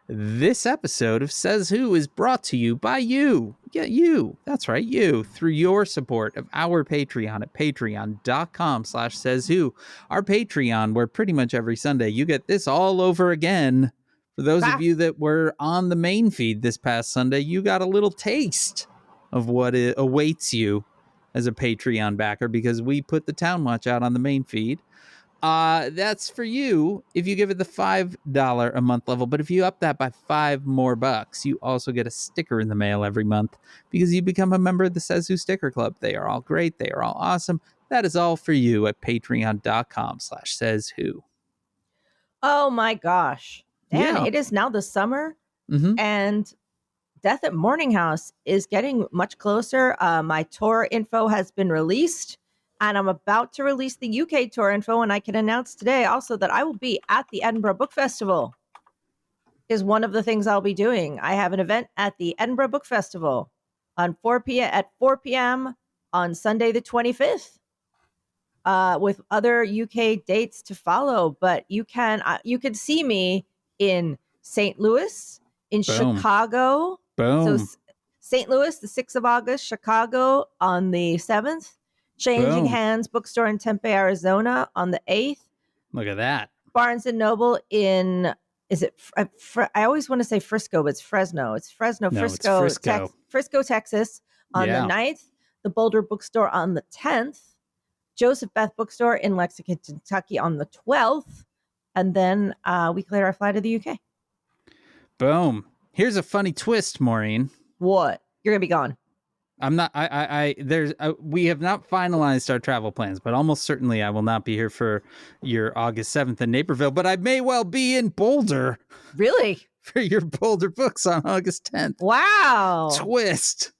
This episode of Says Who is brought to you by you. Yeah, you. That's right, you. Through your support of our Patreon at patreon.com/sayswho. Our Patreon, where pretty much every Sunday you get this all over again. For those of you that were on the main feed this past Sunday, you got a little taste of what awaits you as a Patreon backer because we put the Town Watch out on the main feed. That's for you if you give it the $5 a month level. But if you up that by $5 more, you also get a sticker in the mail every month because you become a member of the Says Who Sticker Club. They are all great. They are all awesome. That is all for you at patreon.com/sayswho. Oh my gosh. Dan, Yeah. It is now the summer Mm-hmm. and Death at Morning House is getting much closer. My tour info has been released. And I'm about to release the UK tour info, and I can announce today also that I will be at the Edinburgh Book Festival. Is one of the things I'll be doing. I have an event at the Edinburgh Book Festival on 4 p.m. on Sunday the 25th, with other UK dates to follow. But you can see me in St. Louis, in Chicago. Boom. So St. Louis, the 6th of August, Chicago on the 7th. Changing Hands Bookstore in Tempe, Arizona on the 8th. Look at that. Barnes & Noble in, I always want to say Frisco, but it's Fresno. It's Fresno, No, Frisco, it's Frisco. Frisco, Texas on the 9th. The Boulder Bookstore on the 10th. Joseph Beth Bookstore in Lexington, Kentucky on the 12th. And then a week later, I fly to the UK. Boom. Here's a funny twist, Maureen. What? You're going to be gone. I'm not, we have not finalized our travel plans, but almost certainly I will not be here for your August 7th in Naperville, but I may well be in Boulder. Really? For your Boulder books on August 10th. Wow. Twist.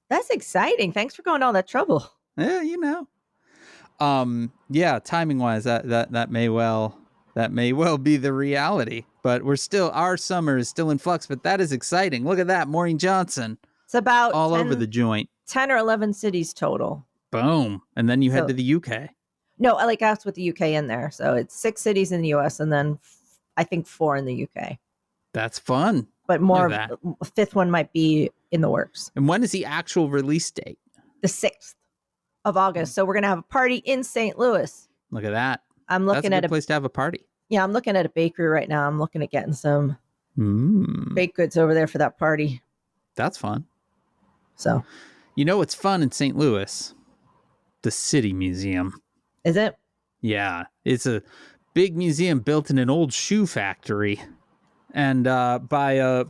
That's exciting. Thanks for going to all that trouble. Yeah, you know. Yeah, timing wise, that may well be the reality, but our summer is still in flux, but that is exciting. Look at that. Maureen Johnson. It's about all over the joint. 10 or 11 cities total. Boom. And then you head to the UK. No, I asked with the UK in there. So it's 6 cities in the US and then I think 4 in the UK. That's fun. But more of a 5th one might be in the works. And when is the actual release date? The 6th of August. So we're going to have a party in St. Louis. Look at that. I'm looking That's a at good place to have a party. Yeah, I'm looking at a bakery right now. I'm looking at getting some baked goods over there for that party. That's fun. So, you know what's fun in St. Louis? The City Museum. Is it? Yeah, it's a big museum built in an old shoe factory, and by a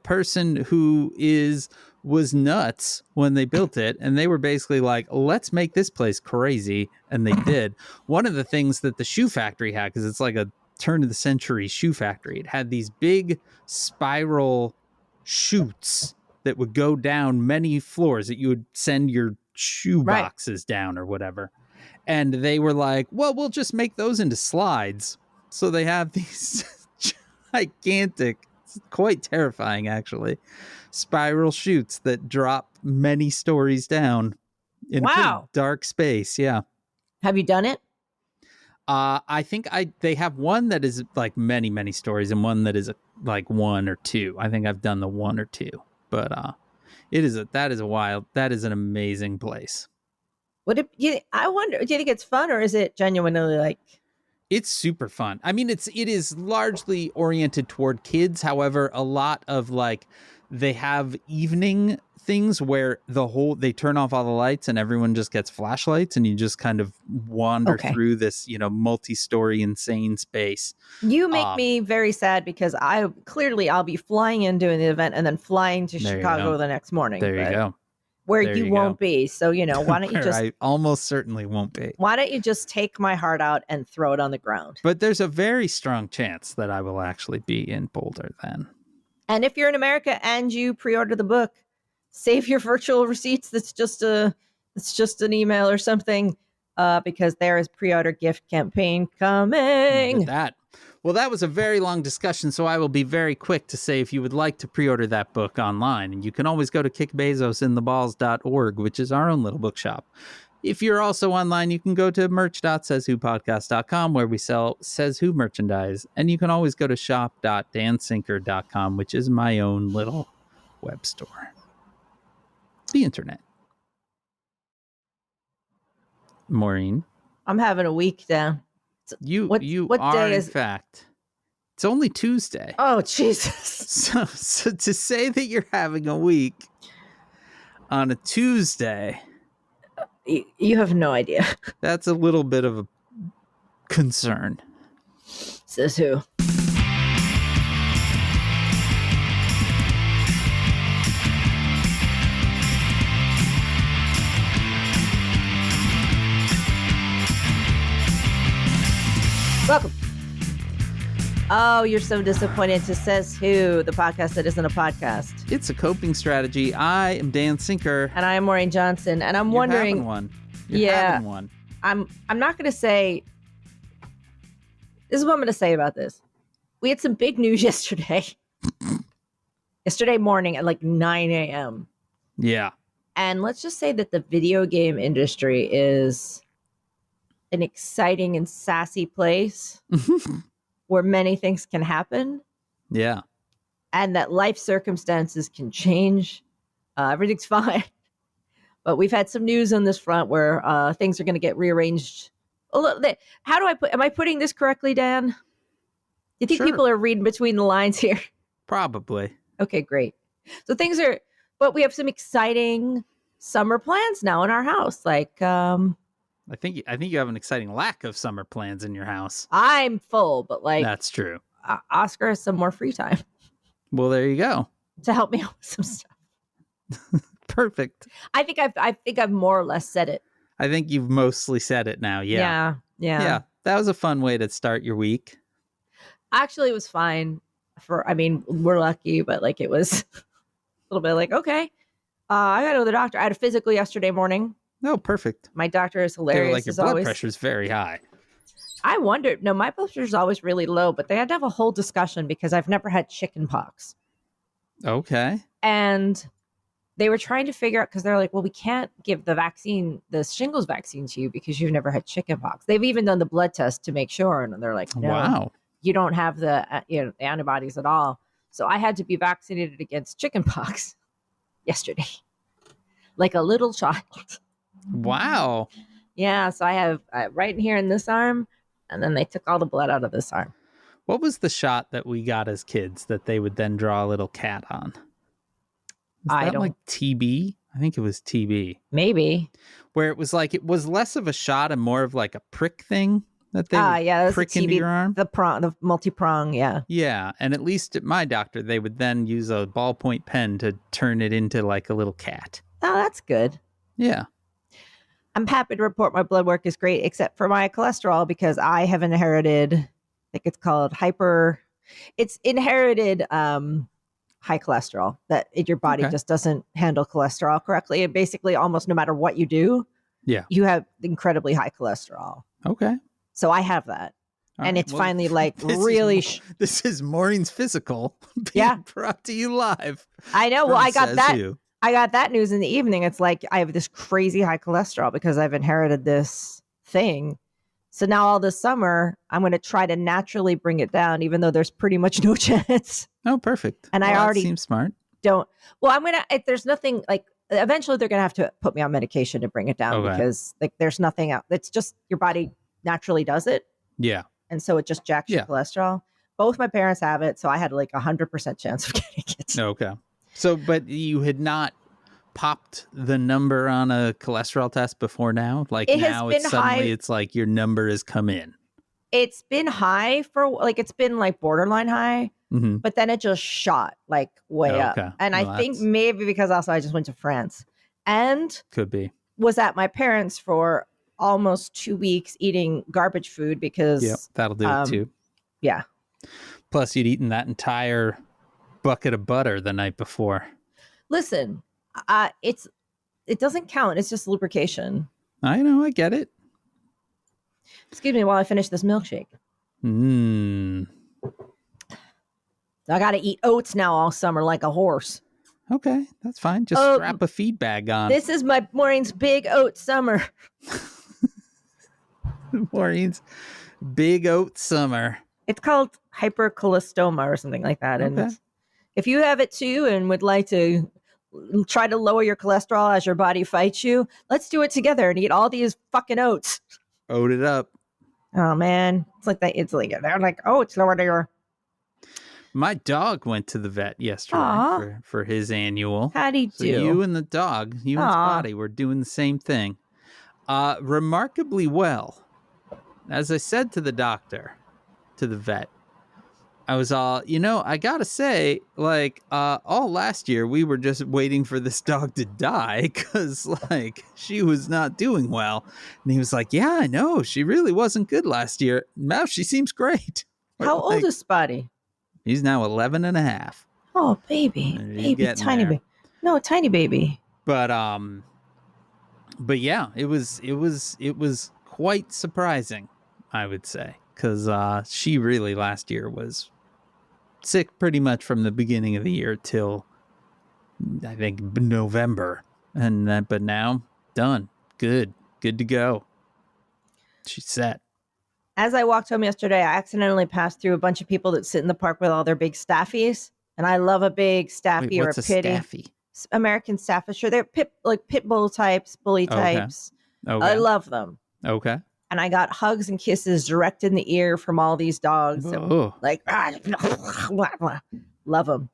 person who was nuts when they built it, and they were basically like, let's make this place crazy, and they did. One of the things that the shoe factory had, because it's like a turn of the century shoe factory, it had these big spiral chutes that would go down many floors that you would send your shoe boxes down or whatever. And they were like, well, we'll just make those into slides. So they have these gigantic, quite terrifying actually, spiral chutes that drop many stories down in a pretty dark space. Yeah. Have you done it? I think they have one that is like many, many stories and one that is like 1 or 2. I think I've done the 1 or 2. But that is an amazing place. I wonder, do you think it's fun or is it genuinely like? It's super fun. I mean, it is largely oriented toward kids. However, a lot of they have evening things where they turn off all the lights and everyone just gets flashlights and you just kind of wander through this, multi-story insane space. You make me very sad because I'll be flying in doing the event and then flying to Chicago the next morning. There you go. Where you won't be. So, why don't you just... I almost certainly won't be. Why don't you just take my heart out and throw it on the ground? But there's a very strong chance that I will actually be in Boulder then. And if you're in America and you pre-order the book, save your virtual receipts. It's just an email or something, because there is pre-order gift campaign coming. Look at that. Well, that was a very long discussion, so I will be very quick to say if you would like to pre-order that book online, and you can always go to kickbezosintheballs.org, which is our own little bookshop. If you're also online, you can go to merch.sayswhopodcast.com where we sell Says Who merchandise. And you can always go to shop.dansinker.com, which is my own little web store. The internet. Maureen. I'm having a week down. What are, day is... in fact. It's only Tuesday. Oh, Jesus. So to say that you're having a week on a Tuesday... You have no idea. That's a little bit of a concern. Says who? Welcome. Oh, you're so disappointed to Says Who, the podcast that isn't a podcast. It's a coping strategy. I am Dan Sinker. And I am Maureen Johnson. And I'm wondering... You're having one. I'm not going to say... This is what I'm going to say about this. We had some big news yesterday. Yesterday morning at like 9 a.m. Yeah. And let's just say that the video game industry is an exciting and sassy place where many things can happen. Yeah. And that life circumstances can change. Everything's fine. But we've had some news on this front where things are going to get rearranged a little bit. How do I am I putting this correctly, Dan? Do you think people are reading between the lines here? Probably. Okay, great. So things are, but we have some exciting summer plans now in our house. Like, I think you have an exciting lack of summer plans in your house. I'm full, but like that's true. Oscar has some more free time. Well, there you go. To help me out with some stuff. Perfect. I think I've more or less said it. I think you've mostly said it now. Yeah. Yeah. That was a fun way to start your week. Actually, it was fine. We're lucky, but like it was a little bit like, okay, I got to go to the doctor. I had a physical yesterday morning. Oh, perfect. My doctor is hilarious. Like your blood pressure is very high. I wondered. No, my blood pressure is always really low, but they had to have a whole discussion because I've never had chicken pox. Okay. And they were trying to figure out, because they're like, well, we can't give the shingles vaccine to you because you've never had chicken pox. They've even done the blood test to make sure. And they're like, no, wow, you don't have the antibodies at all. So I had to be vaccinated against chicken pox yesterday, like a little child. Wow. Yeah. So I have right here in this arm, and then they took all the blood out of this arm. What was the shot that we got as kids that they would then draw a little cat on? Like TB? I think it was TB. Maybe. Where it was less of a shot and more of like a prick thing that they would prick into your arm. The multi-prong, yeah. Yeah, and at least at my doctor, they would then use a ballpoint pen to turn it into like a little cat. Oh, that's good. Yeah. I'm happy to report my blood work is great, except for my cholesterol, because I have inherited, I think it's called it's inherited high cholesterol, that your body just doesn't handle cholesterol correctly. And basically almost no matter what you do, you have incredibly high cholesterol. Okay. So I have that. All and right. It's finally like really... this is Maureen's Physical being brought to you live. I know. Well, I got that news in the evening. It's like I have this crazy high cholesterol because I've inherited this thing. So now all this summer, I'm going to try to naturally bring it down, even though there's pretty much no chance. Oh, perfect. And I already seems smart. There's nothing like, eventually they're going to have to put me on medication to bring it down because like there's nothing out. It's just your body naturally does it. Yeah. And so it just jacks your cholesterol. Both my parents have it. So I had like 100% chance of getting it. Okay. So, but you had not popped the number on a cholesterol test before now? Like now it's suddenly high. It's like your number has come in. It's been high for like, it's been like borderline high, but then it just shot like way up. And I think maybe because also I just went to France and could be was at my parents' for almost 2 weeks eating garbage food because that'll do it too. Yeah. Plus you'd eaten that entire bucket of butter the night before. Listen, it doesn't count. It's just lubrication. I know. I get it. Excuse me while I finish this milkshake. I got to eat oats now all summer like a horse. Okay, that's fine. Just strap a feed bag on. This is my Maureen's big oat summer. Maureen's big oat summer. It's called hypercholestoma or something like that. Okay. And if you have it too and would like to try to lower your cholesterol as your body fights you, let's do it together and eat all these fucking oats. Oat it up. Oh man, it's like that. It's like they're like, oh, it's lower your. My dog went to the vet yesterday for his annual. How'd he do? You and the dog, you and Spotty, were doing the same thing. Remarkably well. As I said to the doctor, to the vet, I was all, I gotta say, like, all last year we were just waiting for this dog to die because, like, she was not doing well. And he was like, yeah, I know. She really wasn't good last year. Now she seems great. How old is Spotty? He's now 11 and a half. Oh, baby, tiny baby. No, tiny baby. But yeah, it was quite surprising, I would say, because she really last year was sick pretty much from the beginning of the year till I think November, but now done, good to go. She's set. As I walked home yesterday, I accidentally passed through a bunch of people that sit in the park with all their big staffies, and I love a big staffy. What's or a pitty. Staffy? American Staffordshire. They're pit bull types, bully types. Okay. I love them. Okay. And I got hugs and kisses direct in the ear from all these dogs. Like, love them.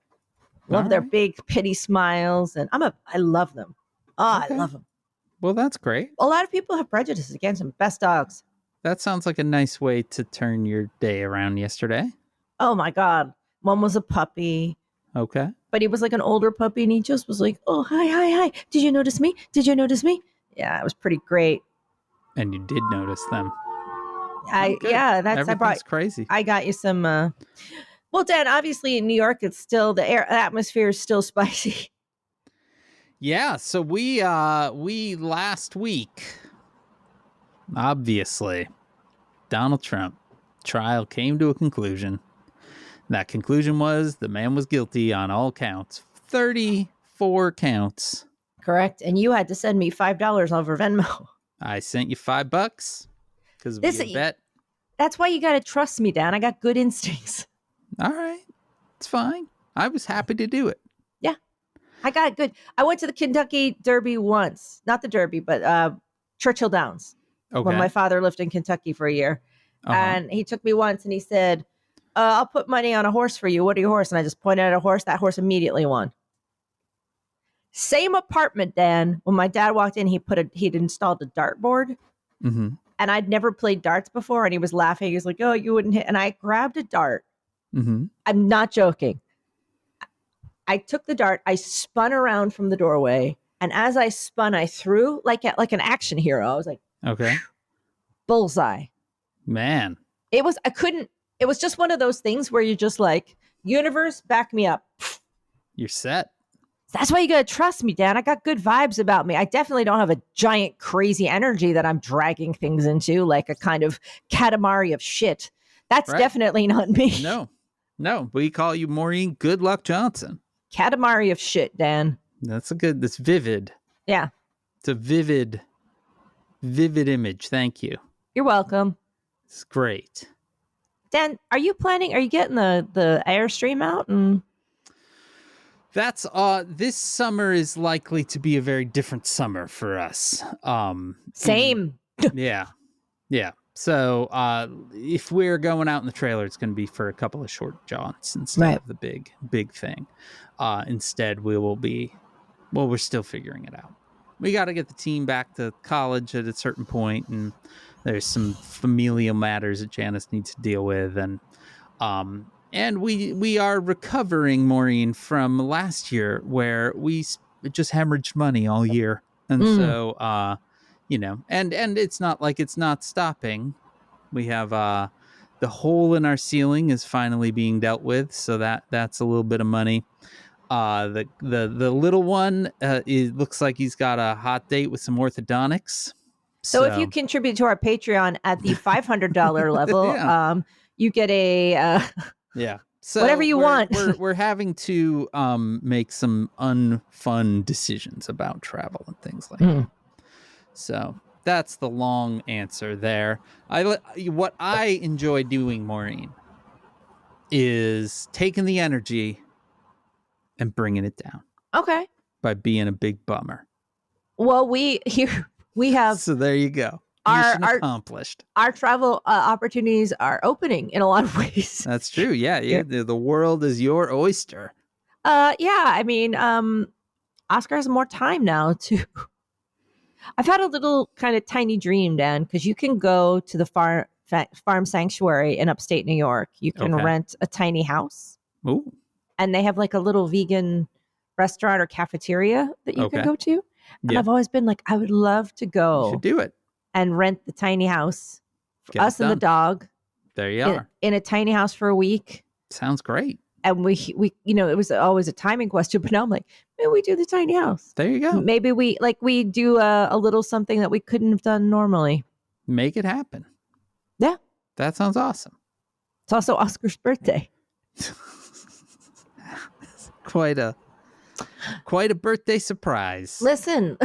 Love their big pity smiles, and I love them. I love them. Well, that's great. A lot of people have prejudices against them. Best dogs. That sounds like a nice way to turn your day around yesterday. Oh my God. One was a puppy. Okay. But he was like an older puppy and he just was like, oh, hi. Did you notice me? Yeah, it was pretty great. And you did notice them. Everything's crazy. I got you some, well, Dan, obviously in New York, it's still, the atmosphere is still spicy. Yeah. So we last week, obviously, Donald Trump trial came to a conclusion. That conclusion was the man was guilty on all counts. 34 counts. Correct. And you had to send me $5 over Venmo. I sent you $5 because of your bet. That's why you got to trust me, Dan. I got good instincts. All right. It's fine. I was happy to do it. Yeah. I got good. I went to the Kentucky Derby once. Not the Derby, but Churchill Downs. Okay. When my father lived in Kentucky for a year. Uh-huh. And he took me once and he said, I'll put money on a horse for you. What are your horse? And I just pointed at a horse. That horse immediately won. Same apartment, Dan. When my dad walked in, he'd installed a dartboard. Mm-hmm. And I'd never played darts before. And he was laughing. He was like, oh, you wouldn't hit. And I grabbed a dart. Mm-hmm. I'm not joking. I took the dart. I spun around from the doorway. And as I spun, I threw like an action hero. I was like, okay. Bullseye. Man. It was just one of those things where you're just like, universe, back me up. You're set. That's why you got to trust me, Dan. I got good vibes about me. I definitely don't have a giant crazy energy that I'm dragging things into like a kind of katamari of shit. That's definitely not me. No. We call you Maureen Good Luck Johnson. Katamari of shit, Dan. That's vivid. Yeah. It's a vivid image. Thank you. You're welcome. It's great. Dan, are you getting the Airstream out? And that's this summer is likely to be a very different summer for us. Same. Yeah. So if we're going out in the trailer, it's going to be for a couple of short jaunts instead of the big thing. Instead, we're still figuring it out. We got to get the team back to college at a certain point, and there's some familial matters that Janice needs to deal with, and we are recovering, Maureen, from last year where we just hemorrhaged money all year, and so and it's not like it's not stopping. We have the hole in our ceiling is finally being dealt with, so that's a little bit of money. The little one it looks like he's got a hot date with some orthodontics. So if you contribute to our Patreon at the $500 level, you get a So whatever you want. we're having to make some unfun decisions about travel and things like that. So that's the long answer there. What I enjoy doing, Maureen, is taking the energy and bringing it down Okay. by being a big bummer. Well, we have So there you go. Our- Mission our- accomplished. our travel opportunities are opening in a lot of ways. That's true. Yeah. The world is your oyster. Yeah. I mean, Oscar has more time now to. I've had a little kind of tiny dream, Dan, because you can go to the farm sanctuary in upstate New York. You can rent a tiny house. Ooh. And they have like a little vegan restaurant or cafeteria that you can go to. And I've always been like, I would love to go. You should do it. And rent the tiny house for Get us and the dog. There you are. In a tiny house for a week. Sounds great. And we it was always a timing question, but now I'm like, maybe we do the tiny house. There you go. Maybe we do a little something that we couldn't have done normally. Make it happen. Yeah. That sounds awesome. It's also Oscar's birthday. Quite a birthday surprise. Listen.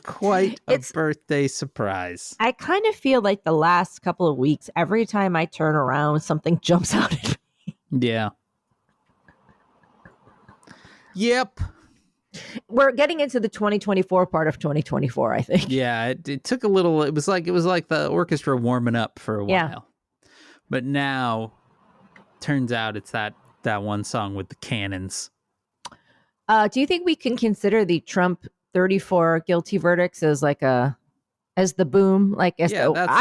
Quite a birthday surprise. I kind of feel like the last couple of weeks, every time I turn around, something jumps out at me. Yeah. Yep. We're getting into the 2024 part of 2024, I think. Yeah, it took a little. It was like the orchestra warming up for a while, but now turns out it's that one song with the cannons. Do you think we can consider the Trump 34 guilty verdicts as as the boom? I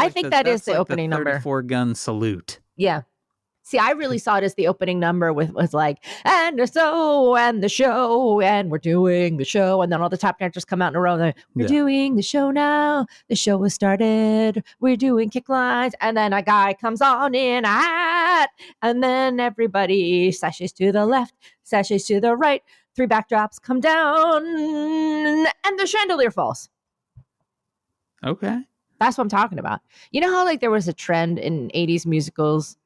think that is the opening number. 34 gun salute. Yeah. See, I really saw it as the opening number was like, and the show, and we're doing the show. And then all the top dancers come out in a row. We're doing the show now. The show has started. We're doing kick lines. And then a guy comes on in a hat. And then everybody sashays to the left, sashays to the right. 3 backdrops come down. And the chandelier falls. Okay. That's what I'm talking about. You know how there was a trend in 80s musicals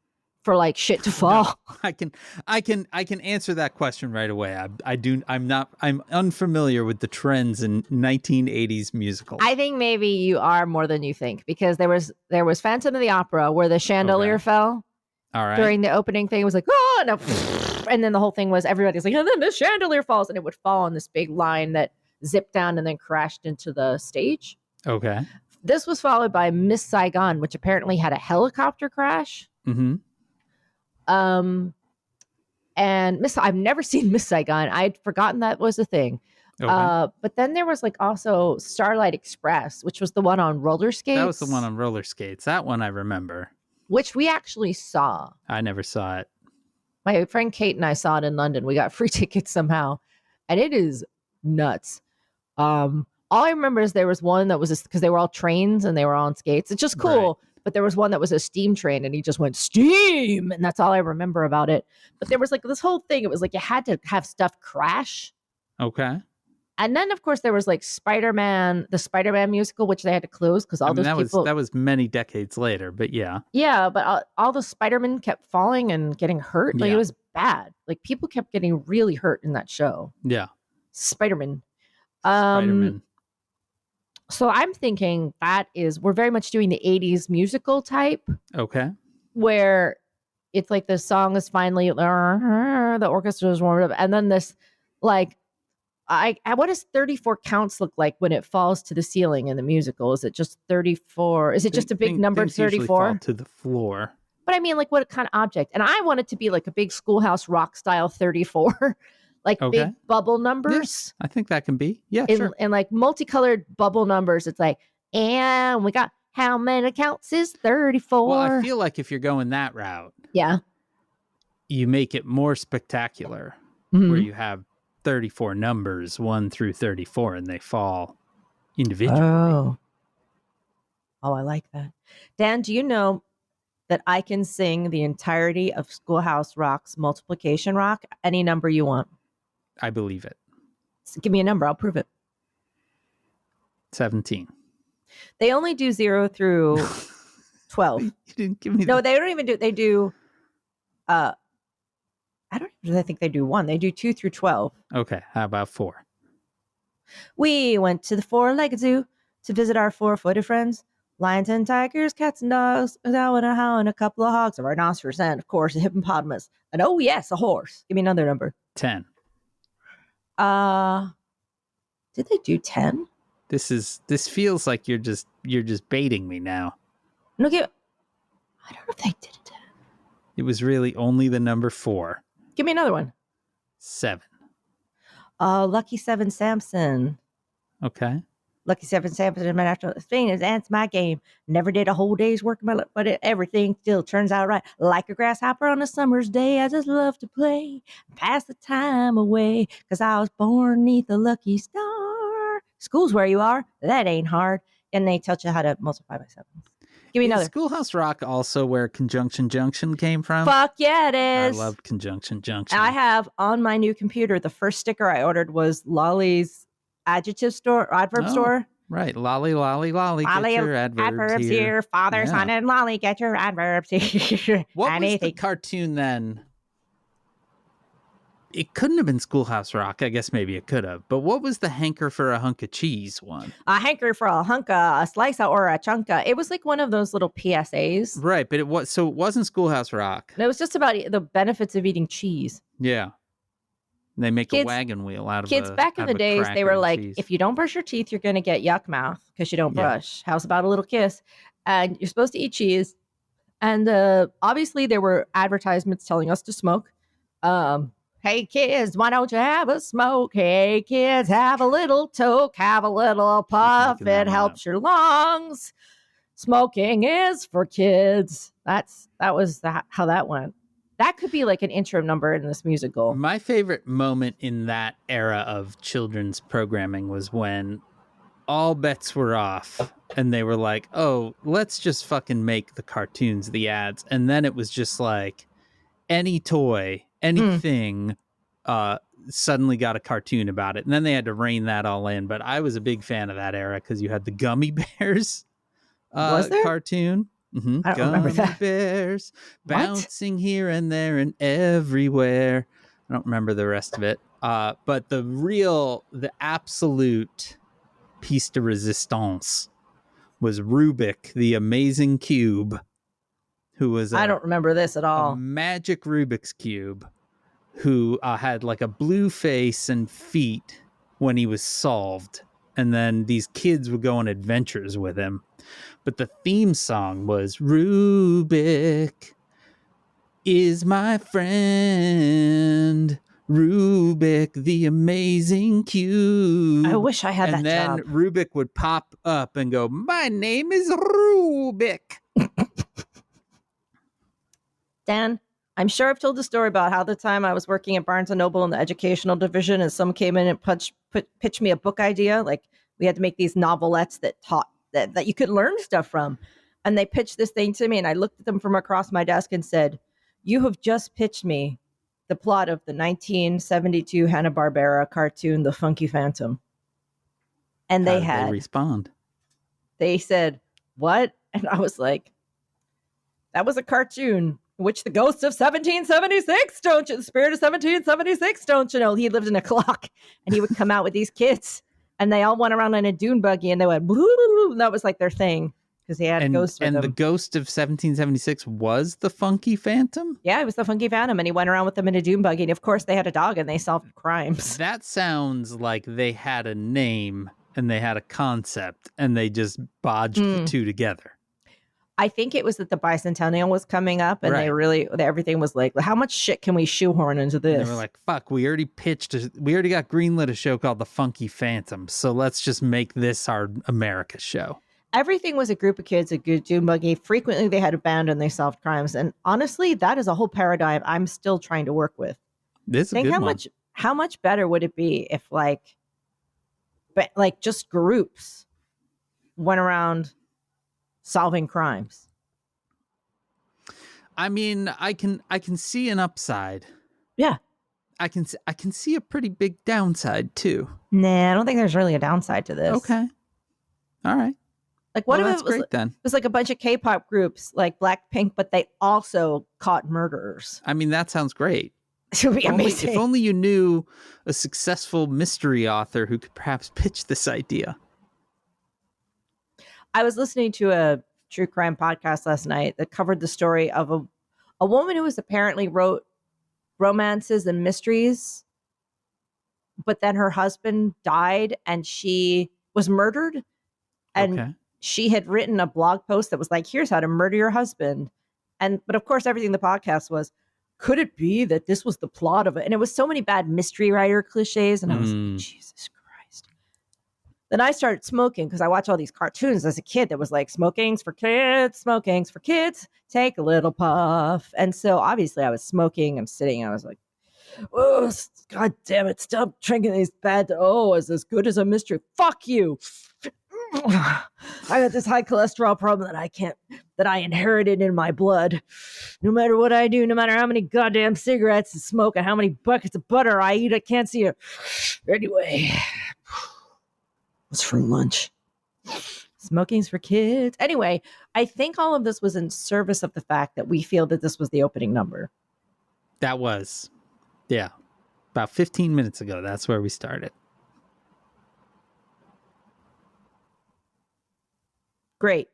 for shit to fall? No, I can answer that question right away. I'm unfamiliar with the trends in 1980s musicals. I think maybe you are more than you think, because there was Phantom of the Opera where the chandelier fell. All right. During the opening thing, it was like, oh no, and then the whole thing was everybody's like, and then the chandelier falls, and it would fall on this big line that zipped down and then crashed into the stage. Okay. This was followed by Miss Saigon, which apparently had a helicopter crash. Mm-hmm. And I've never seen Miss Saigon. I'd forgotten that was a thing. Okay. But then there was also Starlight Express, which was the one on roller skates. That was the one on roller skates. That one I remember. Which we actually saw. I never saw it. My friend Kate and I saw it in London. We got free tickets somehow. And it is nuts. All I remember is there was one that was because they were all trains and they were all on skates. It's just cool. Right. But there was one that was a steam train and he just went steam. And that's all I remember about it. But there was this whole thing. It was you had to have stuff crash. Okay. And then, of course, there was Spider-Man, the Spider-Man musical, which they had to close because that was many decades later. But yeah. Yeah. But all the Spider-Man kept falling and getting hurt. It was bad. People kept getting really hurt in that show. Yeah. Spider-Man. Spider-Man. So I'm thinking we're very much doing the 80s musical type. Okay. Where it's the song is finally, the orchestra is warmed up. And then this, what does 34 counts look like when it falls to the ceiling in the musical? Is it just 34? Is it just a big number 34? Fall to the floor. But I mean, what kind of object? And I want it to be a big Schoolhouse Rock style 34. Big bubble numbers. Yeah, I think that can be. Yeah, sure. And multicolored bubble numbers. It's and we got how many counts is 34? Well, I feel if you're going that route, you make it more spectacular, where you have 34 numbers, 1 through 34, and they fall individually. Oh, I like that. Dan, do you know that I can sing the entirety of Schoolhouse Rock's Multiplication Rock, any number you want? I believe it. So give me a number. I'll prove it. 17. They only do 0 through 12. You didn't give me No, they don't even do. They do. I don't even think they do 1. They do 2 through 12. Okay, how about 4? We went to the 4-legged zoo to visit our 4-footed friends. Lions and tigers, cats and dogs, a cow and a hound, and a couple of hogs, a rhinoceros, and of course a hippopotamus. And oh yes, a horse. Give me another number. 10. Did they do 10? This feels like you're just baiting me now. No, I don't know if they did 10. It was really only the number 4. Give me another one. 7. Lucky 7 Samson. Okay. Lucky 7 Samson in my natural Spain is that's my game. Never did a whole day's work, but everything still turns out right. Like a grasshopper on a summer's day, I just love to play, pass the time away, 'cause I was born neath a lucky star. School's where you are. That ain't hard. And they tell you how to multiply by 7. Give me another. Schoolhouse Rock also where Conjunction Junction came from? Fuck yeah, it is. I loved Conjunction Junction. I have on my new computer, the first sticker I ordered was Lolly's adjective store, or adverb store. Right. Lolly, lolly, lolly. Get your adverbs here. Father, son, and Lolly, get your adverbs here. What was the cartoon then? It couldn't have been Schoolhouse Rock. I guess maybe it could have. But what was the hanker for a hunk of cheese one? A hanker for a hunka, a slice or a chunka. It was like one of those little PSAs. Right, but it wasn't Schoolhouse Rock. It was just about the benefits of eating cheese. Yeah. They make a wagon wheel out of kids back in the days. They were like, cheese. If you don't brush your teeth, you're going to get yuck mouth because you don't brush. How's about a little kiss? And you're supposed to eat cheese. And obviously there were advertisements telling us to smoke. Hey kids, why don't you have a smoke? Hey kids, have a little toke, have a little puff. It helps your lungs. Smoking is for kids. That was how that went. That could be like an intro number in this musical. My favorite moment in that era of children's programming was when all bets were off and they were like, oh, let's just fucking make the cartoons the ads. And then it was just like any toy, anything suddenly got a cartoon about it. And then they had to rein that all in. But I was a big fan of that era because you had the Gummy Bears cartoon. Mm-hmm. I don't remember that. Bears bouncing here and there and everywhere. I don't remember the rest of it. But the absolute piece de resistance was Rubik, the amazing cube, who was I don't remember this at all. A magic Rubik's cube, who had like a blue face and feet when he was solved, and then these kids would go on adventures with him. But the theme song was Rubik is my friend. Rubik, the amazing cube. I wish I had that job. And then Rubik would pop up and go, my name is Rubik. Dan, I'm sure I've told the story about how the time I was working at Barnes & Noble in the educational division and some came in and pitched me a book idea. Like we had to make these novelettes that taught that you could learn stuff from. And they pitched this thing to me and I looked at them from across my desk and said, you have just pitched me the plot of the 1972 Hanna-Barbera cartoon, The Funky Phantom. And How did they respond? They said, what? And I was like, that was a cartoon in which the ghost of 1776, the spirit of 1776, don't you know? He lived in a clock and he would come out with these kids and they all went around in a dune buggy and they went, and that was like their thing. Because he had a ghost with him. And the ghost of 1776 was the Funky Phantom? Yeah, it was the Funky Phantom, and he went around with them in a dune buggy. And of course, they had a dog, and they solved crimes. That sounds like they had a name, and they had a concept, and they just bodged the two together. I think it was that the bicentennial was coming up, and everything was like, how much shit can we shoehorn into this? And they were like, fuck, we already got greenlit a show called The Funky Phantom, so let's just make this our America show. Everything was a group of kids, a good dune buggy. Frequently, they had a band and they solved crimes. And honestly, that is a whole paradigm I'm still trying to work with. This is a good one. How much better would it be if like just groups went around solving crimes? I mean, I can see an upside. Yeah. I can see a pretty big downside too. Nah, I don't think there's really a downside to this. Okay. All right. Like, what Well, if that's it was, great then. it was like a bunch of K-pop groups like Blackpink, but they also caught murderers? I mean, that sounds great. It would be amazing. If only you knew a successful mystery author who could perhaps pitch this idea. I was listening to a true crime podcast last night that covered the story of a woman who was apparently wrote romances and mysteries, but then her husband died and she was murdered. And Okay. she had written a blog post that was like, here's how to murder your husband. But of course, everything in the podcast was, could it be that this was the plot of it? And it was so many bad mystery writer cliches. And I was like, Jesus Christ. Then I started smoking because I watched all these cartoons as a kid that was like, smoking's for kids, take a little puff. And so obviously I was smoking, I'm sitting, I was like, oh, God damn it, stop drinking these bad. Oh, is as good as a mystery. Fuck you. I got this high cholesterol problem that I inherited in my blood. No matter what I do, no matter how many goddamn cigarettes I smoke and how many buckets of butter I eat, I can't see it. Anyway, what's for lunch? Smoking's for kids. Anyway, I think all of this was in service of the fact that we feel that this was the opening number. That was, yeah, about 15 minutes ago. That's where we started. Great.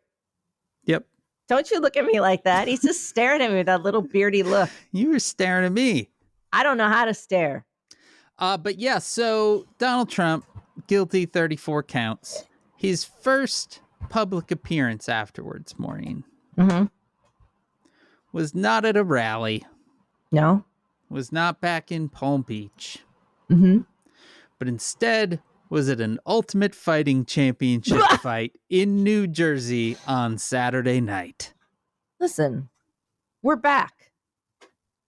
Yep. Don't you look at me like that. He's just staring at me with that little beardy look. You were staring at me. I don't know how to stare. But yeah, so Donald Trump, guilty, 34 counts. His first public appearance afterwards, Maureen, was not at a rally. No. Was not back in Palm Beach. Mm-hmm. But instead was at an Ultimate Fighting Championship fight in New Jersey on Saturday night. Listen, we're back.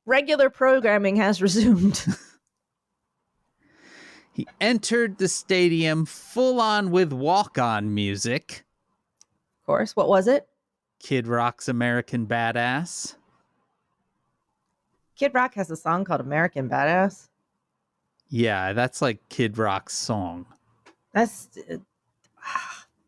Regular programming has resumed. He entered the stadium full on with walk-on music. Of course. What was it? Kid Rock's American Badass. Kid Rock has a song called American Badass. Yeah, that's like Kid Rock's song. That's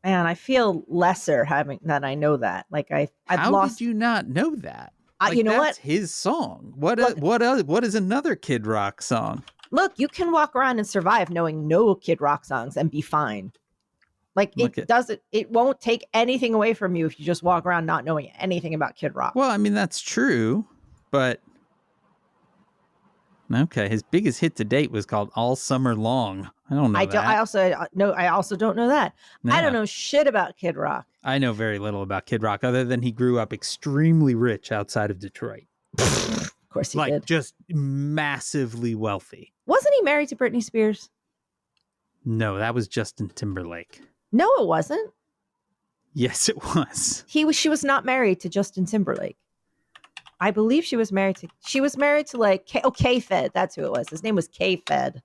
man, I feel lesser having that. I know that. Like I've How lost. did you not know that? Like, you know that's what? his song. What is another Kid Rock song? Look, you can walk around and survive knowing no Kid Rock songs and be fine. Like it won't take anything away from you if you just walk around not knowing anything about Kid Rock. Well, I mean, that's true, but okay, his biggest hit to date was called All Summer Long. I don't know that. I also don't know that. Yeah. I don't know shit about Kid Rock. I know very little about Kid Rock other than he grew up extremely rich outside of Detroit. Of course he did. Just massively wealthy. Wasn't he married to Britney Spears? No, that was Justin Timberlake. No, it wasn't. Yes, it was. She was not married to Justin Timberlake. I believe she was married to like K-Fed. That's who it was. His name was K-Fed.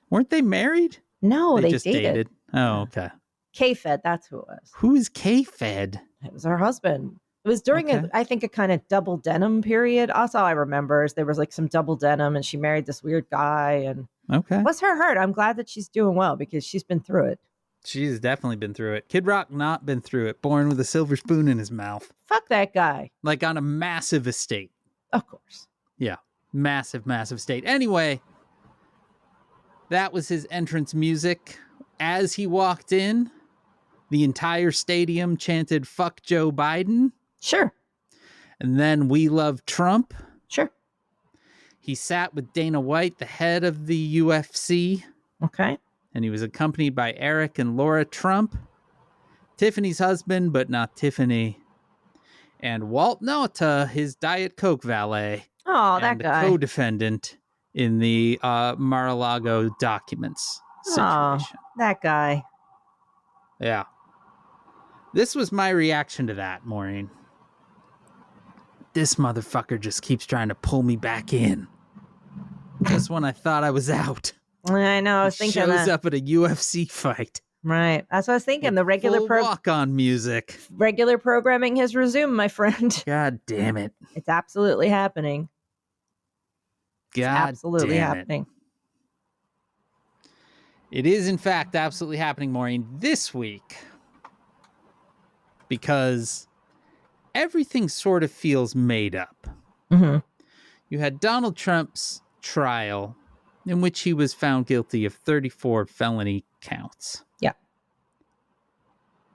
Weren't they married? No, they just dated. Oh, okay. K-Fed, that's who it was. Who is K-Fed? It was her husband. It was during I think a kind of double denim period. That's all I remember is there was like some double denim and she married this weird guy and okay. Bless her heart. I'm glad that she's doing well because she's been through it. She's definitely been through it. Kid Rock not been through it. Born with a silver spoon in his mouth. Fuck that guy. Like on a massive estate. Of course. Yeah. Massive, massive estate. Anyway, that was his entrance music. As he walked in, the entire stadium chanted, "Fuck Joe Biden." Sure. And then "We Love Trump." Sure. He sat with Dana White, the head of the UFC. Okay. And he was accompanied by Eric and Laura Trump, Tiffany's husband, but not Tiffany, and Walt Nauta, his Diet Coke valet. Oh, that guy. And co-defendant in the Mar-a-Lago documents situation. Oh, that guy. Yeah. This was my reaction to that, Maureen. This motherfucker just keeps trying to pull me back in. Just when I thought I was out. I know. I was thinking shows up at a UFC fight. Right. That's what I was thinking. The regular walk-on music. Regular programming has resumed, my friend. God damn it. It's absolutely happening. God absolutely damn happening. It is, in fact, absolutely happening, Maureen, this week. Because everything sort of feels made up. Mm-hmm. You had Donald Trump's trial in which he was found guilty of 34 felony counts. Yeah.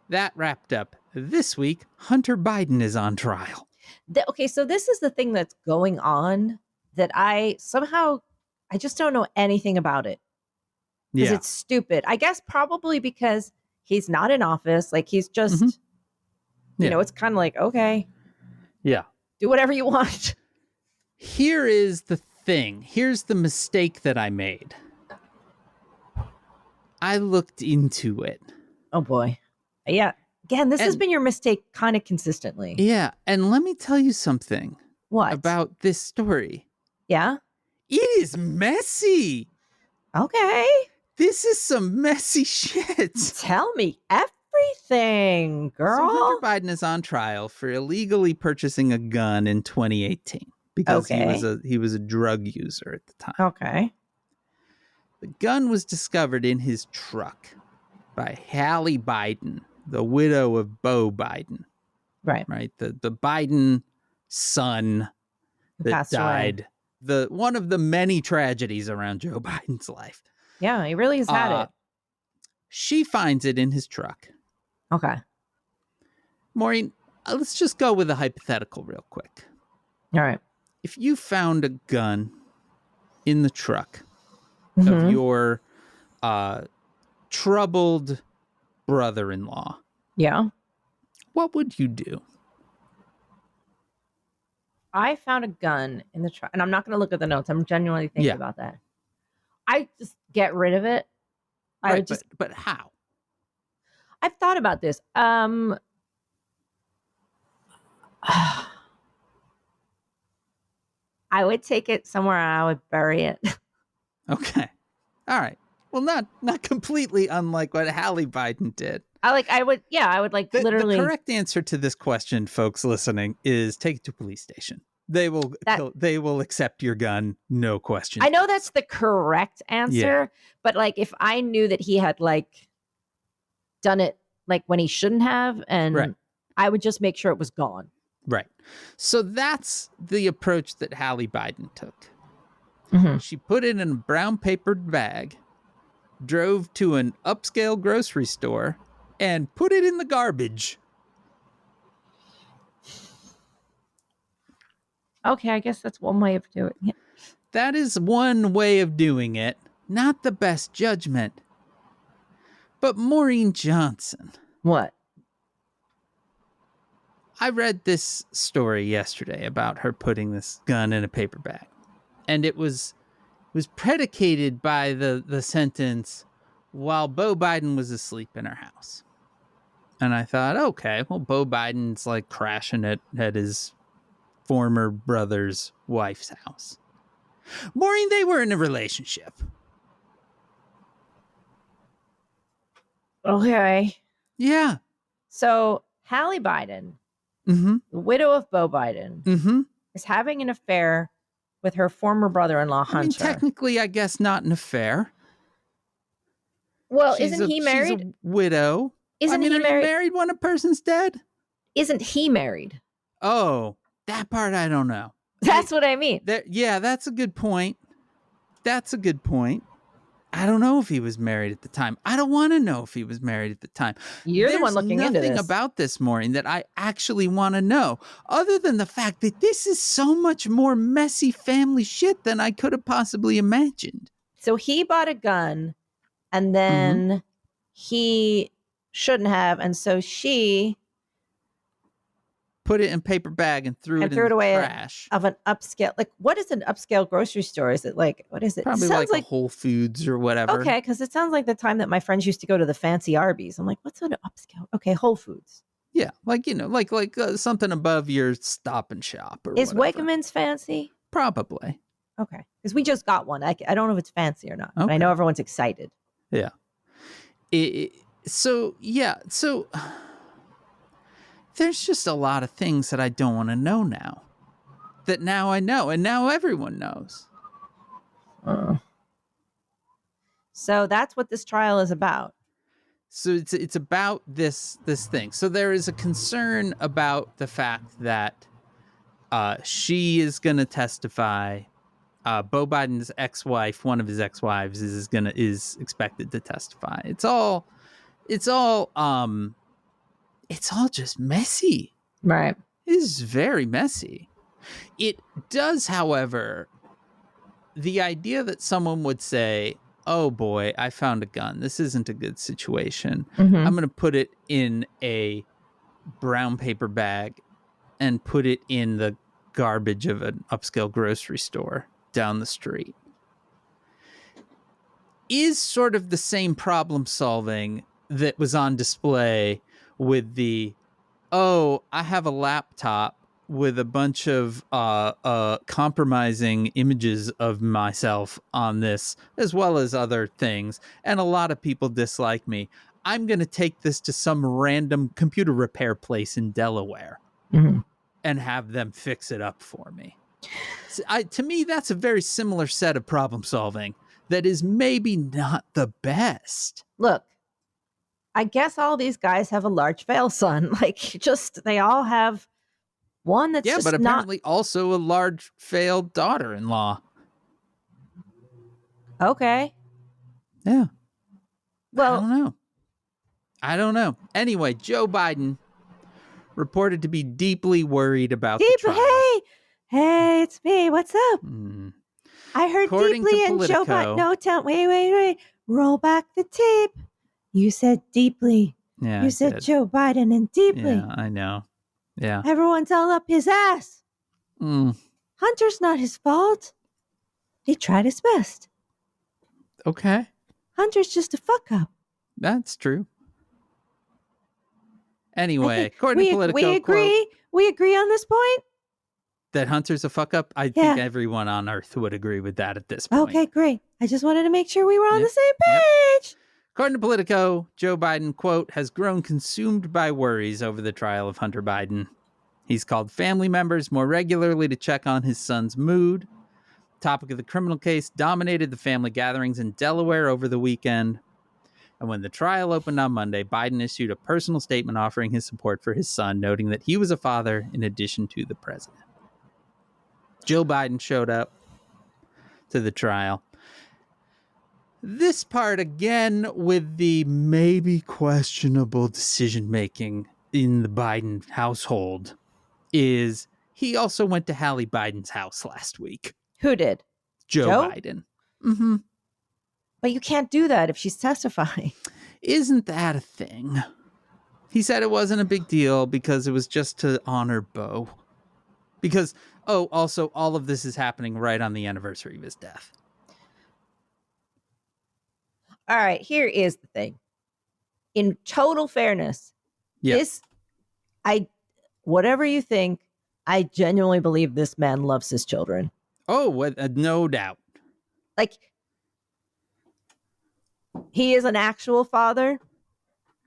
That wrapped up this week. Hunter Biden is on trial. Okay, so this is the thing that's going on that I just don't know anything about it. Because it's stupid. I guess probably because he's not in office. Like he's just, it's kind of like, okay. Yeah. Do whatever you want. Here is the thing. Here's the mistake that I made. I looked into it. Oh, boy. Yeah. Again, this has been your mistake kind of consistently. Yeah. And let me tell you something. What? About this story. Yeah? It is messy. Okay. This is some messy shit. Tell me everything, girl. So Hunter Biden is on trial for illegally purchasing a gun in 2018 because he was a drug user at the time. Okay. The gun was discovered in his truck by Hallie Biden, the widow of Beau Biden. Right. Right. The Biden son that died. One of the many tragedies around Joe Biden's life. Yeah, he really has had it. She finds it in his truck. Okay. Maureen, let's just go with a hypothetical real quick. All right. If you found a gun in the truck of your troubled brother-in-law, what would you do? I found a gun in the truck, and I'm not going to look at the notes. I'm genuinely thinking about that. I just get rid of it. But how? I've thought about this. I would take it somewhere and I would bury it. Okay. All right. Well, not completely unlike what Hallie Biden did. I would literally. The correct answer to this question, folks listening, is take it to a police station. They will accept your gun, no question. I know that's the correct answer, but like if I knew that he had like done it like when he shouldn't have, and I would just make sure it was gone. Right. So that's the approach that Hallie Biden took. She put it in a brown papered bag, drove to an upscale grocery store, and put it in the garbage. Okay, I guess that's one way of doing it. That is one way of doing it. Not the best judgment. But Maureen Johnson. What? I read this story yesterday about her putting this gun in a paper bag. And it was predicated by the sentence, while Beau Biden was asleep in her house. And I thought, okay, well, Beau Biden's like crashing it at his former brother's wife's house. Maureen, they were in a relationship. Okay. Yeah. So Hallie Biden, the widow of Beau Biden, is having an affair with her former brother-in-law, Hunter. I mean, technically, I guess not an affair. Well, isn't he married? She's a widow. Isn't he married? Married when a person's dead? Isn't he married? Oh, that part I don't know. That's what I mean. That's a good point. That's a good point. I don't know if he was married at the time. I don't want to know if he was married at the time. You're the one looking into this. There's nothing about this, Maureen, that I actually want to know, other than the fact that this is so much more messy family shit than I could have possibly imagined. So he bought a gun, and then he shouldn't have, and so she put it in a paper bag and threw it away trash of an upscale. Like, what is an upscale grocery store? Is it like, what is it? Probably like a Whole Foods or whatever. Okay, because it sounds like the time that my friends used to go to the fancy Arby's. I'm like, what's an upscale? Okay, Whole Foods. Yeah, like something above your Stop and Shop or is whatever. Wegmans fancy? Probably. Okay, because we just got one. I don't know if it's fancy or not, but I know everyone's excited. Yeah. So there's just a lot of things that I don't want to know now. That now I know, and now everyone knows. So that's what this trial is about. So it's about this thing. So there is a concern about the fact that she is going to testify. Beau Biden's ex-wife, one of his ex-wives, is expected to testify. It's all just messy. Right. It is very messy. It does, however, the idea that someone would say, oh boy, I found a gun. This isn't a good situation. Mm-hmm. I'm going to put it in a brown paper bag and put it in the garbage of an upscale grocery store down the street. Is sort of the same problem solving that was on display with the, oh, I have a laptop with a bunch of compromising images of myself on this, as well as other things, and a lot of people dislike me. I'm going to take this to some random computer repair place in Delaware and have them fix it up for me. So to me, that's a very similar set of problem solving that is maybe not the best. Look, I guess all these guys have a large fail son. Like, just, they all have one that's just but apparently also a large failed daughter-in-law. Okay. Yeah. Well, I don't know. Anyway, Joe Biden reported to be deeply worried about the trial. Hey, it's me. What's up? I heard According deeply to and Joe Biden. Politico- No, wait. Roll back the tape. You said deeply. Yeah, you said Joe Biden and deeply. Yeah, I know. Yeah. Everyone's all up his ass. Hunter's not his fault. He tried his best. Okay. Hunter's just a fuck up. That's true. Anyway, according to Politico, we agree on this point? That Hunter's a fuck up? I think everyone on Earth would agree with that at this point. Okay, great. I just wanted to make sure we were on the same page. According to Politico, Joe Biden, quote, has grown consumed by worries over the trial of Hunter Biden. He's called family members more regularly to check on his son's mood. Topic of the criminal case dominated the family gatherings in Delaware over the weekend. And when the trial opened on Monday, Biden issued a personal statement offering his support for his son, noting that he was a father in addition to the president. Joe Biden showed up to the trial. This part, again, with the maybe questionable decision-making in the Biden household, is he also went to Hallie Biden's house last week. Who did? Joe Biden. But you can't do that if she's testifying. Isn't that a thing? He said it wasn't a big deal because it was just to honor Beau. Because, also, all of this is happening right on the anniversary of his death. All right, here is the thing. In total fairness, whatever you think, I genuinely believe this man loves his children. Oh, no doubt. Like, he is an actual father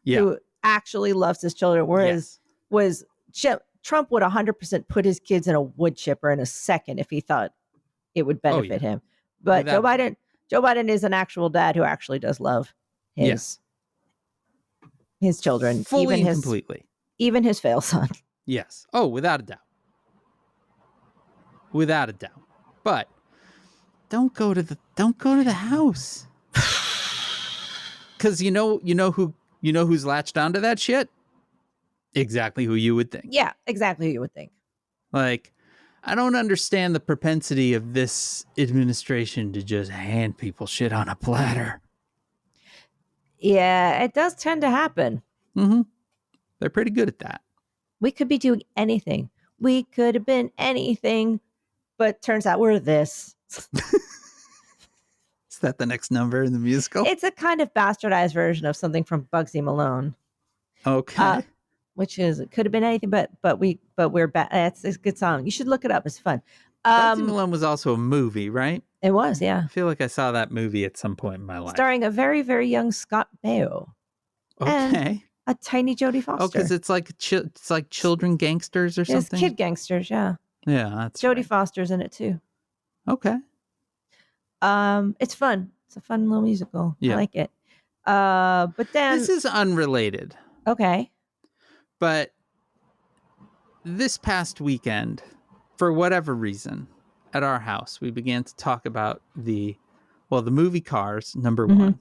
who actually loves his children, whereas Trump would 100% put his kids in a wood chipper in a second if he thought it would benefit him. But Joe Biden is an actual dad who actually does love his children. Fully and completely. Even his fail son. Yes. Oh, without a doubt. Without a doubt. But don't go to the house. Cuz you know who's latched onto that shit? Exactly who you would think. Yeah, exactly who you would think. Like, I don't understand the propensity of this administration to just hand people shit on a platter. Yeah, it does tend to happen. They're pretty good at that. We could be doing anything. We could have been anything, but turns out we're this. Is that the next number in the musical? It's a kind of bastardized version of something from Bugsy Malone. Okay. Which is, it could have been anything, but we're bad. It's a good song. You should look it up. It's fun. Bugsy Malone was also a movie, right? It was, yeah. I feel like I saw that movie at some point in my life. Starring a very, very young Scott Baio. Okay. And a tiny Jodie Foster. Oh, because it's like children gangsters or something? It's kid gangsters, yeah. Yeah, that's Jodie Foster's in it too. Okay. It's fun. It's a fun little musical. Yeah. I like it. But then This is unrelated, okay. but this past weekend, for whatever reason, at our house, we began to talk about the movie Cars, number one.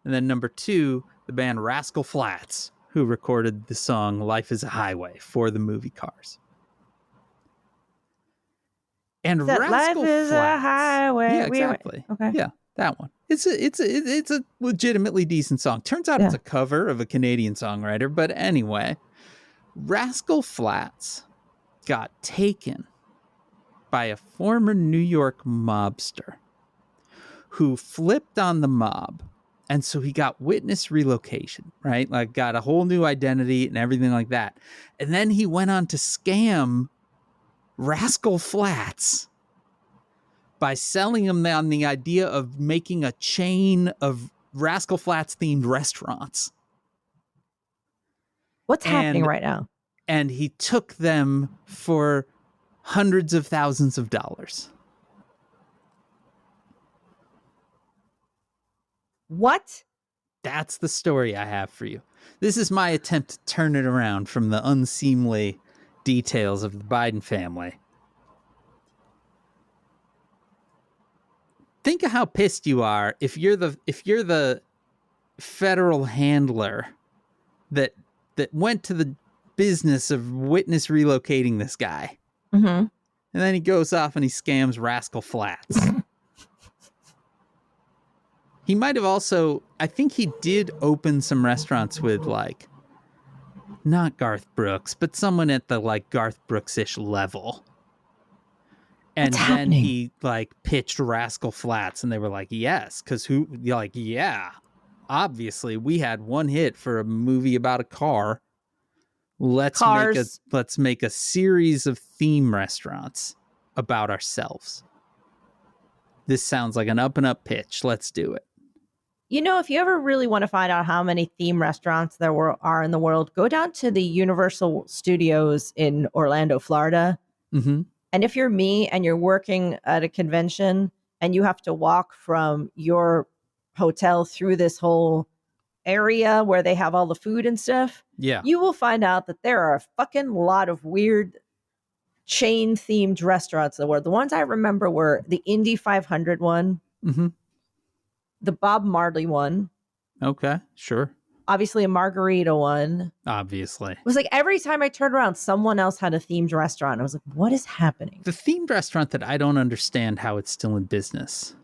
And then number two, the band Rascal Flatts, who recorded the song Life is a Highway for the movie Cars. And That Rascal life is Flatts, a highway. yeah, exactly. Okay. Yeah, that one. It's a legitimately decent song. Turns out it's a cover of a Canadian songwriter, but anyway, Rascal Flatts got taken by a former New York mobster who flipped on the mob. And so he got witness relocation, right? Like got a whole new identity and everything like that. And then he went on to scam Rascal Flatts by selling them on the idea of making a chain of Rascal Flatts themed restaurants. What's happening right now? And he took them for hundreds of thousands of dollars. What? That's the story I have for you. This is my attempt to turn it around from the unseemly details of the Biden family. Think of how pissed you are if you're the federal handler that went to the business of witness relocating this guy. Mm-hmm. And then he goes off and he scams Rascal Flatts. He might have also, I think he did open some restaurants with like, not Garth Brooks, but someone at the like Garth Brooks-ish level. And What's then happening? he like pitched Rascal Flatts and they were like, yes, because obviously we had one hit for a movie about a car. Let's make a series of theme restaurants about ourselves. This sounds like an up and up pitch. Let's do it. You know, if you ever really want to find out how many theme restaurants there are in the world, go down to the Universal Studios in Orlando, Florida. Mm-hmm. And if you're me and you're working at a convention and you have to walk from your hotel through this whole area where they have all the food and stuff, you will find out that there are a fucking lot of weird chain themed restaurants in the world. The ones I remember were the Indy 500 one, the Bob Marley one. Okay, sure. Obviously a margarita one. Obviously. It was like every time I turned around, someone else had a themed restaurant. I was like, what is happening? The themed restaurant that I don't understand how it's still in business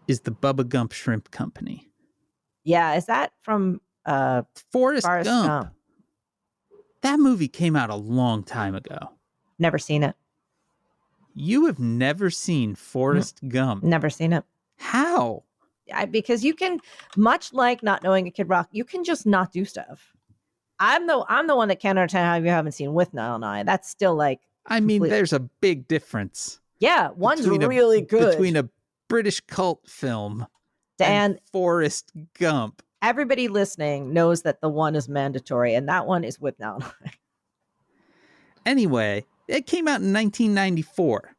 is the Bubba Gump Shrimp Company. Yeah, is that from Forrest Gump? That movie came out a long time ago. Never seen it. You have never seen Forrest Gump? Never seen it. How? Because you can, much like not knowing a Kid Rock, you can just not do stuff. I'm the one that can't understand how you haven't seen With Nile and I. That's still like, I mean, there's a big difference. Yeah, one's really good between a British cult film and Forrest Gump. Everybody listening knows that the one is mandatory, and that one is With Nile and I. Anyway, it came out in 1994.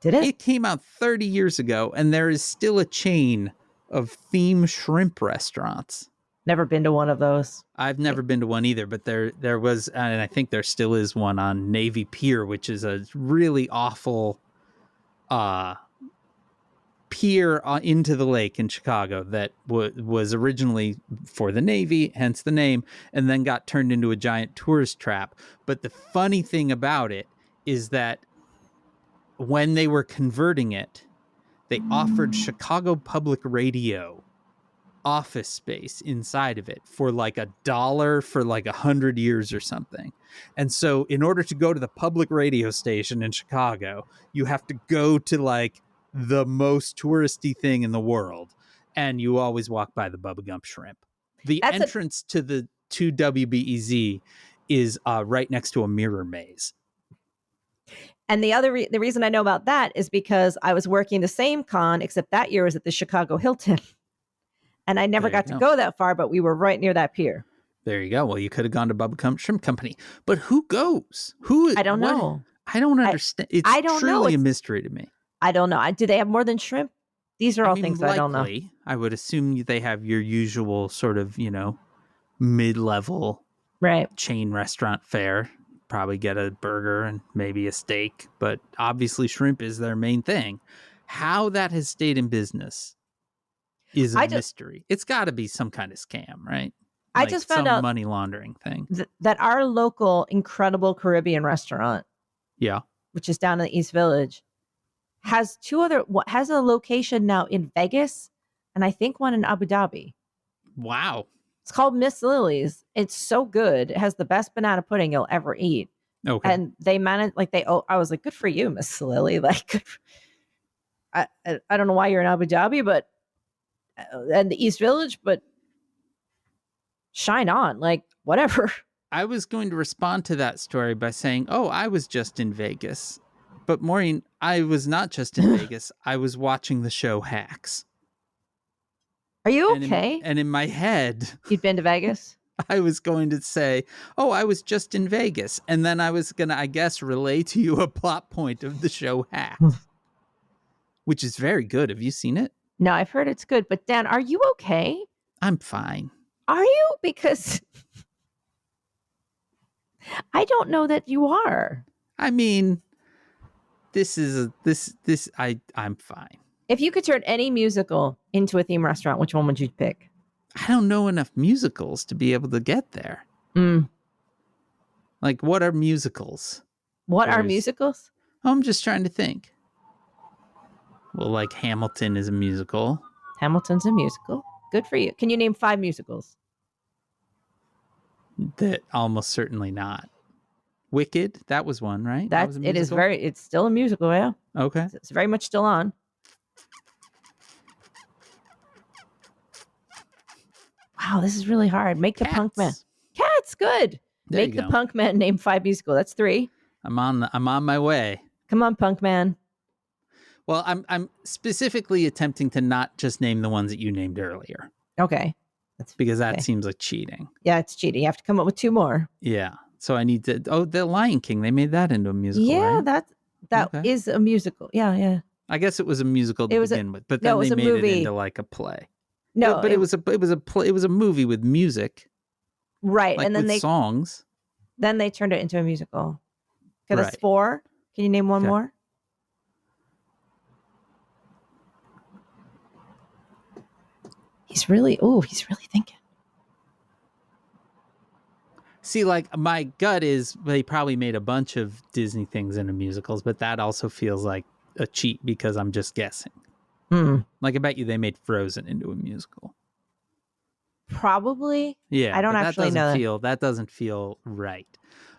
Did it? It came out 30 years ago, and there is still a chain of theme shrimp restaurants. Never been to one of those. I've never been to one either, but there was, and I think there still is one on Navy Pier, which is a really awful pier into the lake in Chicago that was originally for the Navy, hence the name, and then got turned into a giant tourist trap. But the funny thing about it is that when they were converting it, they offered Chicago Public Radio office space inside of it for like $1 for like 100 years or something. And so in order to go to the public radio station in Chicago, you have to go to like the most touristy thing in the world. And you always walk by the Bubba Gump Shrimp. The entrance to WBEZ is right next to a mirror maze. And the reason I know about that is because I was working the same con, except that year was at the Chicago Hilton. And I never got to go that far, but we were right near that pier. There you go. Well, you could have gone to Bubba Gump Shrimp Company. But who goes? I don't know. I don't understand. It's truly a mystery to me. I don't know. Do they have more than shrimp? These are all things I don't know. Likely, I would assume they have your usual sort of, mid-level Right. chain restaurant fare. Probably get a burger and maybe a steak, but obviously shrimp is their main thing. How that has stayed in business is a mystery. It's got to be some kind of scam, right? I just found out money laundering thing. That our local incredible Caribbean restaurant, which is down in the East Village, has has a location now in Vegas and I think one in Abu Dhabi. Wow. It's called Miss Lily's. It's so good. It has the best banana pudding you'll ever eat. Okay. And they manage I was like, good for you, Miss Lily. Like, I don't know why you're in Abu Dhabi, but and the East Village, but shine on, like, whatever. I was going to respond to that story by saying, oh, I was just in Vegas. But Maureen, I was not just in Vegas. I was watching the show Hacks. Are you okay? And in my head... You'd been to Vegas? I was going to say, oh, I was just in Vegas. And then I was going to, I guess, relay to you a plot point of the show Hacks. Which is very good. Have you seen it? No, I've heard it's good. But Dan, are you okay? I'm fine. Are you? Because I don't know that you are. I mean, I'm fine. If you could turn any musical into a theme restaurant, which one would you pick? I don't know enough musicals to be able to get there. Like, what are musicals? What are musicals? I'm just trying to think. Well, like Hamilton is a musical. Hamilton's a musical. Good for you. Can you name 5 musicals? That almost certainly not. Wicked, that was one, right? That was a musical? It's still a musical, yeah. Okay. It's very much still on. Wow, this is really hard. Make the Punk Man. Cats, good. Make the Punk Man name 5 musical. That's 3. I'm on my way. Come on, Punk Man. Well, I'm specifically attempting to not just name the ones that you named earlier. Okay. Because that seems like cheating. Yeah, it's cheating. You have to come up with 2 more. Yeah. So I need to... Oh, The Lion King. They made that into a musical, yeah, right? that is a musical. Yeah. I guess it was a musical to begin with, but then they made it into like a play. No, but it was a movie with music. Right. Like, and then with songs. Then they turned it into a musical. Okay, that's Right. 4. Can you name one more? He's really thinking. See, like, my gut is they probably made a bunch of Disney things into musicals, but that also feels like a cheat because I'm just guessing. Like, I bet you they made Frozen into a musical. Probably. Yeah. I don't actually know that doesn't feel right.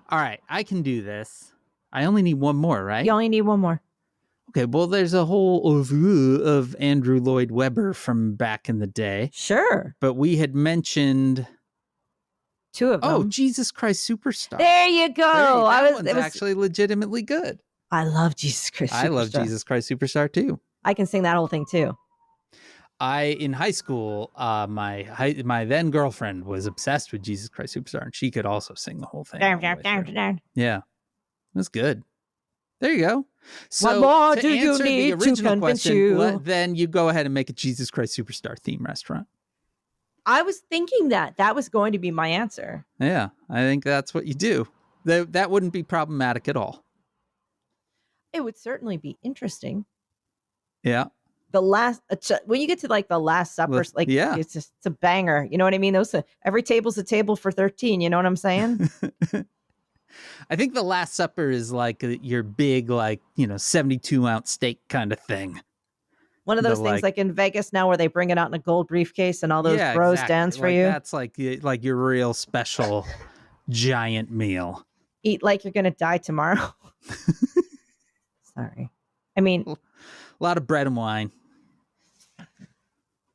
All right, I can do this. I only need one more, right? You only need one more. Okay, well, there's a whole oeuvre of Andrew Lloyd Webber from back in the day. Sure. But we had mentioned 2 of them. Oh, Jesus Christ Superstar. There you go. It was actually legitimately good. I love Jesus Christ Superstar. I love Jesus Christ Superstar too. I can sing that whole thing too. In high school, my then girlfriend was obsessed with Jesus Christ Superstar, and she could also sing the whole thing. Yeah, that's good. There you go. So, what more do you need to convince you? Then you go ahead and make a Jesus Christ Superstar theme restaurant. I was thinking that was going to be my answer. Yeah, I think that's what you do. That wouldn't be problematic at all. It would certainly be interesting. Yeah. When you get to like the Last Supper, it's a banger. You know what I mean? Every table's a table for 13. You know what I'm saying? I think the Last Supper is like your big, 72-ounce steak kind of thing. One of those things like in Vegas now where they bring it out in a gold briefcase and all those bros dance for you. That's like your real special giant meal. Eat like you're going to die tomorrow. Sorry. I mean, a lot of bread and wine.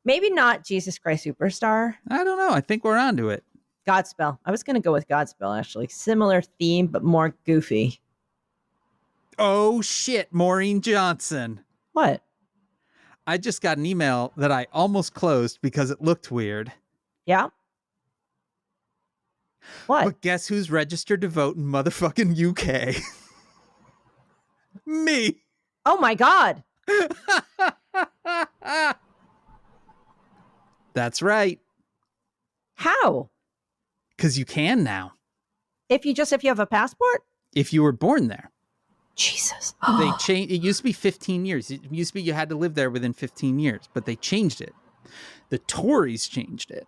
Maybe not Jesus Christ Superstar. I don't know. I think we're onto it. Godspell. I was going to go with Godspell, actually. Similar theme, but more goofy. Oh, shit. Maureen Johnson. What? I just got an email that I almost closed because it looked weird. Yeah? What? But guess who's registered to vote in motherfucking UK? Me. Oh, my God. That's right. How? Because you can now. If you have a passport? If you were born there. Jesus. They changed. It used to be 15 years. It used to be you had to live there within 15 years, but they changed it. The Tories changed it.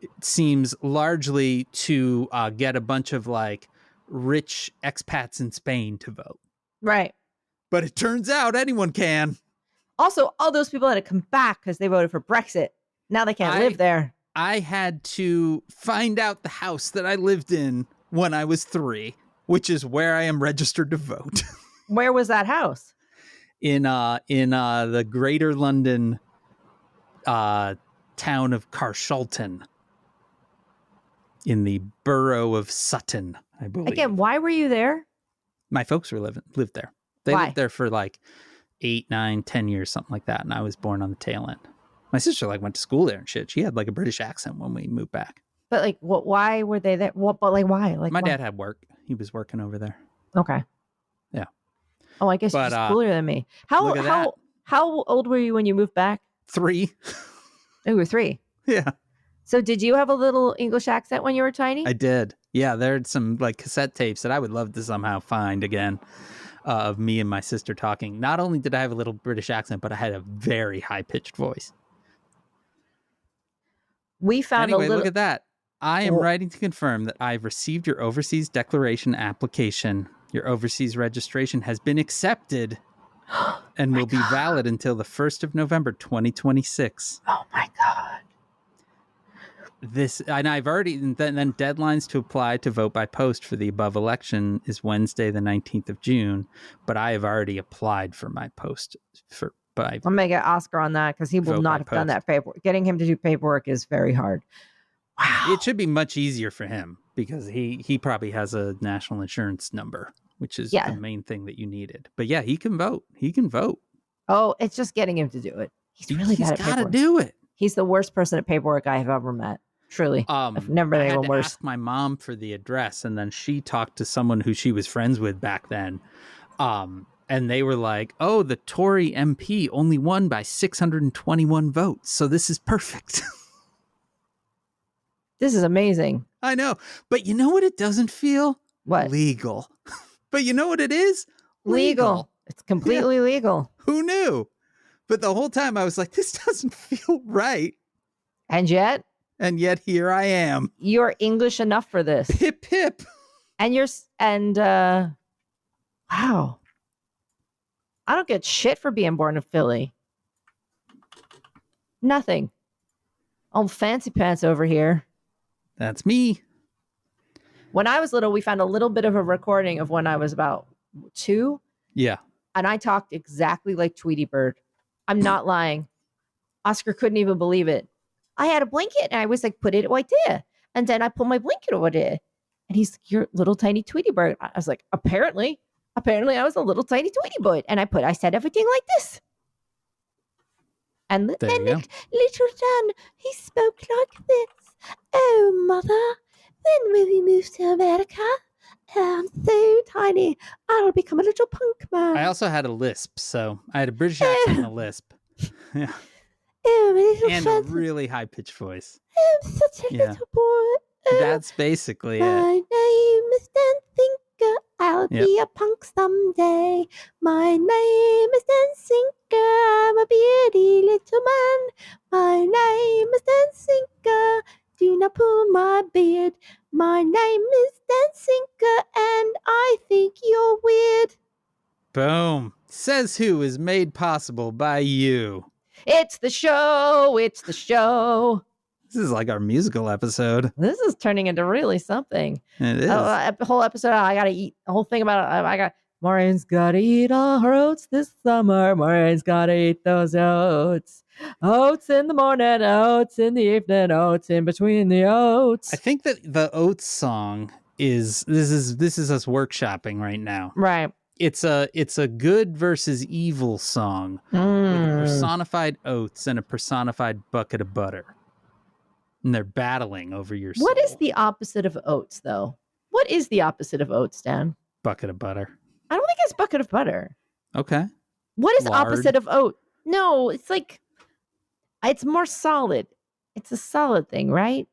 It seems largely to get a bunch of like rich expats in Spain to vote. Right. But it turns out anyone can. Also, all those people had to come back because they voted for Brexit. Now they can't live there. I had to find out the house that I lived in when I was 3, which is where I am registered to vote. Where was that house? In the Greater London town of Carshalton, in the borough of Sutton, I believe. Again, why were you there? My folks lived there. They lived there for like 8, 9, 10 years, something like that, and I was born on the tail end. My sister like went to school there and shit. She had like a British accent when we moved back. But like, what? Why were they there? What? But like, why? Like, my dad had work. He was working over there. Okay. Yeah. Oh, I guess you're just cooler than me. How old were you when you moved back? 3. Oh, you were 3. Yeah. So did you have a little English accent when you were tiny? I did. Yeah, there's some like cassette tapes that I would love to somehow find again of me and my sister talking. Not only did I have a little British accent, but I had a very high-pitched voice. We found look at that. I am writing to confirm that I've received your overseas declaration application. Your overseas registration has been accepted and will be valid until the 1st of November, 2026. Oh my God. I've already, then deadlines to apply to vote by post for the above election is Wednesday, the 19th of June, but I have already applied for my post I'm going to get Oscar on that because he will not have done that paperwork. Getting him to do paperwork is very hard. Wow. It should be much easier for him because he probably has a national insurance number, which is the main thing that you needed. But yeah, he can vote. He can vote. Oh, it's just getting him to do it. He's really bad at paperwork. He's got to do it. He's the worst person at paperwork I have ever met. Truly. I've never met anyone worse. I asked my mom for the address, and then she talked to someone who she was friends with back then. And they were like, oh, the Tory MP only won by 621 votes. So this is perfect. This is amazing. I know. But you know what it doesn't feel? What? Legal. But you know what it is? Legal. It's completely legal. Who knew? But the whole time I was like, this doesn't feel right. And yet here I am. You're English enough for this. Hip, hip. Wow. I don't get shit for being born in Philly. Nothing. Old fancy pants over here. That's me. When I was little, we found a little bit of a recording of when I was about 2. Yeah. And I talked exactly like Tweety Bird. I'm not lying. Oscar couldn't even believe it. I had a blanket and I was like, put it right there. And then I put my blanket over there. And he's like, you're little tiny Tweety Bird. I was like, apparently I was a little tiny Tweety Bird. And I said everything like this. And then little John, he spoke like this. Oh, mother, when will we move to America? I'm so tiny. I'll become a little punk man. I also had a lisp, so I had a British accent and a lisp. Yeah. Oh, and a really high-pitched voice. I'm such a little boy. That's basically my it. name is Dan Thinker. I'll be a punk someday. My name is Dan Sinker. I'm a beardy little man. My name is Dan Sinker. Do not pull my beard. My name is Dan Sinker, and I think you're weird. Boom. Says Who is made possible by you. It's the show. It's the show. This is like our musical episode. This is turning into really something. It is. The whole episode, I got to eat. The whole thing about it, Maureen's got to eat all her oats this summer. Maureen's got to eat those oats. Oats in the morning, oats in the evening, oats in between the oats. I think that the Oats song is this is us workshopping right now. Right. It's a good versus evil song with a personified oats and a personified bucket of butter. And they're battling over your soul. What is the opposite of oats, though? What is the opposite of oats, Dan? Bucket of butter. I don't think it's bucket of butter. Okay. What is opposite of oat? No, it's like it's more solid. It's a solid thing, right?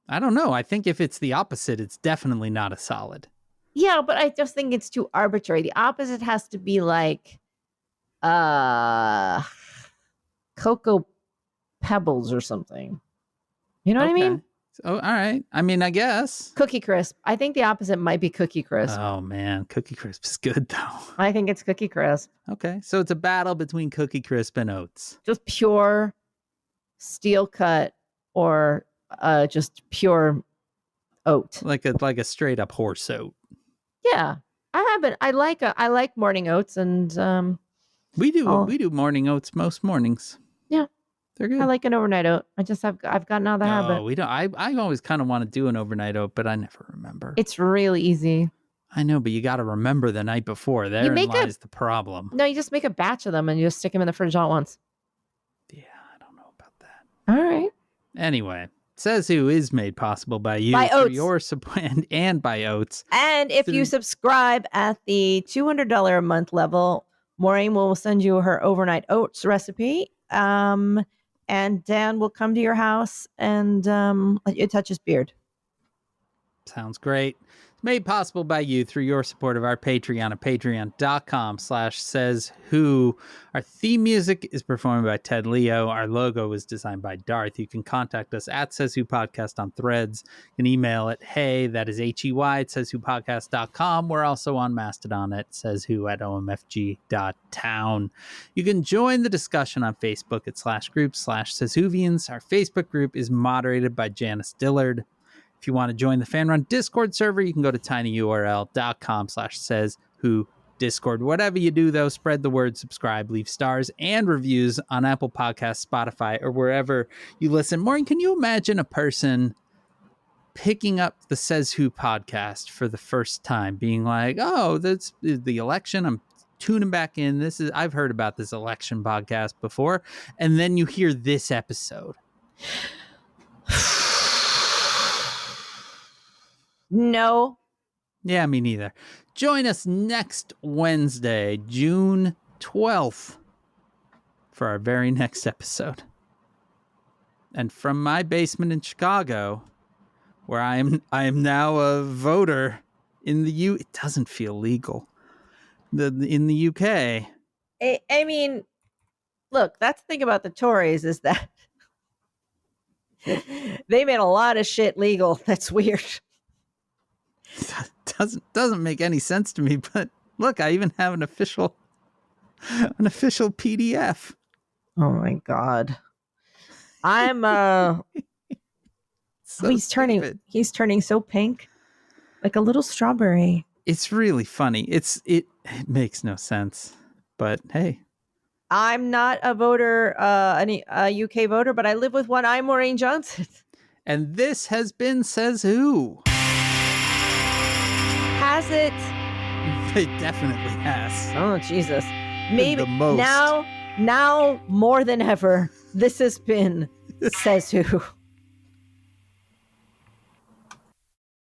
I don't know. I think if it's the opposite, it's definitely not a solid. Yeah, but I just think it's too arbitrary. The opposite has to be like cocoa pebbles or something. You know what I mean? Oh, all right. I mean, I guess. Cookie Crisp. I think the opposite might be Cookie Crisp. Oh, man. Cookie Crisp is good, though. I think it's Cookie Crisp. Okay. So it's a battle between Cookie Crisp and Oats. Just pure steel cut or just pure oat. Like a straight up horse oat. Yeah. I like morning oats, and we do morning oats most mornings. Yeah. They're good. I like an overnight oat. I've gotten out of the habit. We don't. I always kind of want to do an overnight oat, but I never remember. It's really easy. I know, but you got to remember the night before. Therein lies the problem. No, you just make a batch of them and you just stick them in the fridge all at once. Yeah, I don't know about that. All right. Anyway, Says Who is made possible by you, by Oats. Your support, and by Oats. And if you subscribe at the $200 a month level, Maureen will send you her overnight oats recipe. And Dan will come to your house and let you touch his beard. Sounds great. It's made possible by you through your support of our Patreon at patreon.com/SaysWho. Our theme music is performed by Ted Leo. Our logo was designed by Darth. You can contact us at SaysWho Podcast on Threads. You can email it, hey, that is HEY at SaysWhoPodcast.com. We're also on Mastodon at SaysWho at OMFG.town. You can join the discussion on Facebook at /group/SaysWhovians. Our Facebook group is moderated by Janice Dillard. If you want to join the FanRun Discord server, you can go to tinyurl.com/SaysWhoDiscord. Whatever you do, though, spread the word, subscribe, leave stars and reviews on Apple Podcasts, Spotify, or wherever you listen. Maureen, can you imagine a person picking up the Says Who podcast for the first time, being like, oh, that's the election, I'm tuning back in. I've heard about this election podcast before. And then you hear this episode. No. Yeah, me neither. Join us next Wednesday, June 12th, for our very next episode. And from my basement in Chicago, where I am now a voter in the it doesn't feel legal. In the UK. I mean, look, that's the thing about the Tories is that they made a lot of shit legal. That's weird. Doesn't make any sense to me, but look, I even have an official PDF. Oh my god. I'm so he's turning so pink, like a little strawberry. It's really funny. It makes no sense, but hey. I'm not a voter, a UK voter, but I live with one. I'm Maureen Johnson. And this has been Says Who. Has it? It definitely has. Oh, Jesus. Maybe the most. Now more than ever, this has been Says Who.